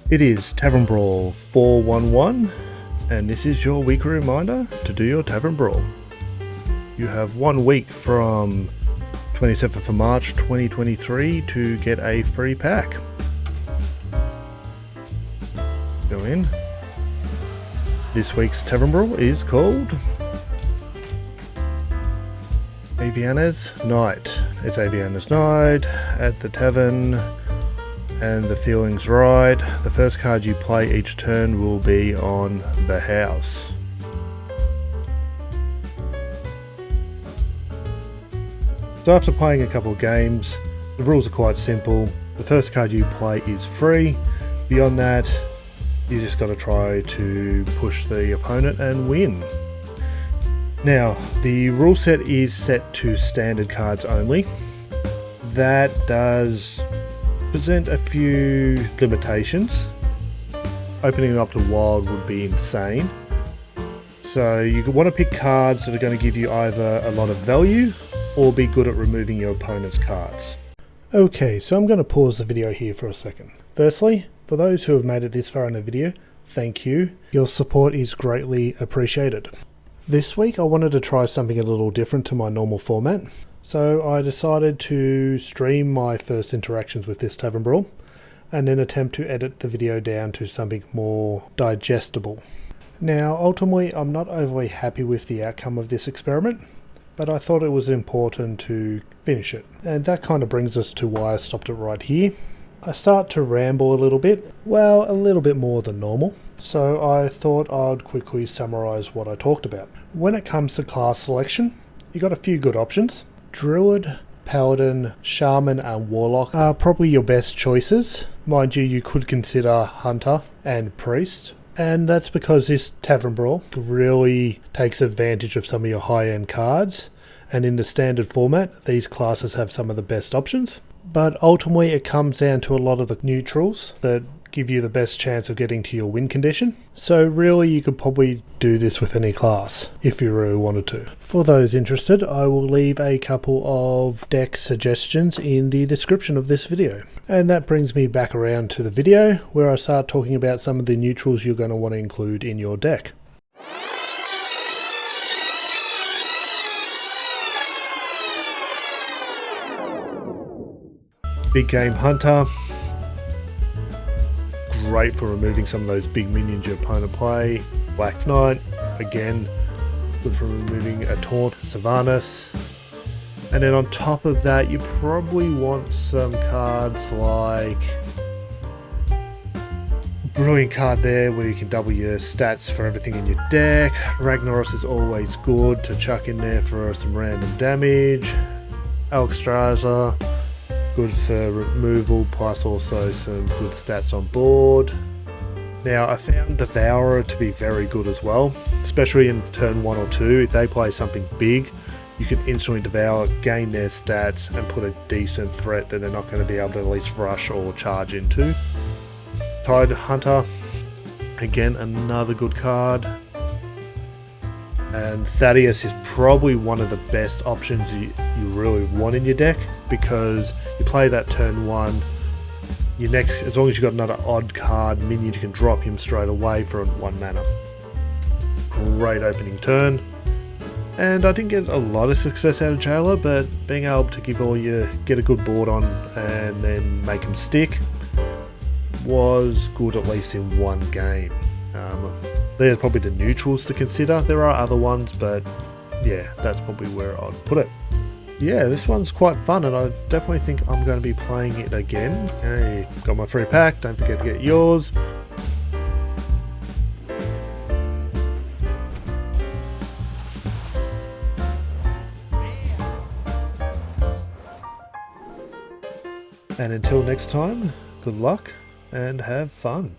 It is Tavern Brawl 411, and this is your weekly reminder to do your Tavern Brawl. You have 1 week from 27th of March 2023 to get a free pack. Go in. This week's Tavern Brawl is called Aviana's Night. It's Aviana's Night at the tavern, and the feeling's right. The first card you play each turn will be on the house. So after playing a couple of games, the rules are quite simple. The first card you play is free. Beyond that, you just got to try to push the opponent and win. Now, the rule set is set to standard cards only. That does present a few limitations. Opening it up to wild would be insane. So you want to pick cards that are going to give you either a lot of value or be good at removing your opponent's cards. Okay, so I'm going to pause the video here for a second. Firstly, for those who have made it this far in the video, thank you. Your support is greatly appreciated. This week I wanted to try something a little different to my normal format. So I decided to stream my first interactions with this Tavern Brawl and then attempt to edit the video down to something more digestible. Now ultimately I'm not overly happy with the outcome of this experiment, but I thought it was important to finish it. And that kind of brings us to why I stopped it right here. I start to ramble a little bit, well, a little bit more than normal. So I thought I'd quickly summarize what I talked about. When it comes to class selection, you got a few good options. Druid, Paladin, Shaman and Warlock are probably your best choices. Mind you, you could consider Hunter and Priest. And that's because this Tavern Brawl really takes advantage of some of your high-end cards. And in the standard format, these classes have some of the best options. But ultimately it comes down to a lot of the neutrals that give you the best chance of getting to your win condition. So really you could probably do this with any class if you really wanted to. For those interested, I will leave a couple of deck suggestions in the description of this video. And that brings me back around to the video where I start talking about some of the neutrals you're going to want to include in your deck. Big Game Hunter. Great for removing some of those big minions your opponent play. Black Knight, again, good for removing a Taunt, Sylvanas. And then on top of that, you probably want some cards like Brilliant card there where you can double your stats for everything in your deck. Ragnaros is always good to chuck in there for some random damage. Alexstrasza, good for removal, plus also some good stats on board. Now I found Devourer to be very good as well, especially in turn 1 or 2. If they play something big, you can instantly Devour, gain their stats and put a decent threat that they're not going to be able to at least rush or charge into. Tide Hunter, again another good card. And Thaddeus is probably one of the best options you really want in your deck, because you play that turn 1, your next, as long as you've got another odd card minion, you can drop him straight away for 1 mana. Great opening turn. And I didn't get a lot of success out of Jailer, but being able to get a good board on and then make him stick was good, at least in 1 game. They're probably the neutrals to consider. There are other ones, but yeah, that's probably where I'd put it. Yeah, this one's quite fun, and I definitely think I'm going to be playing it again. Hey, got my free pack, don't forget to get yours. And until next time, good luck and have fun.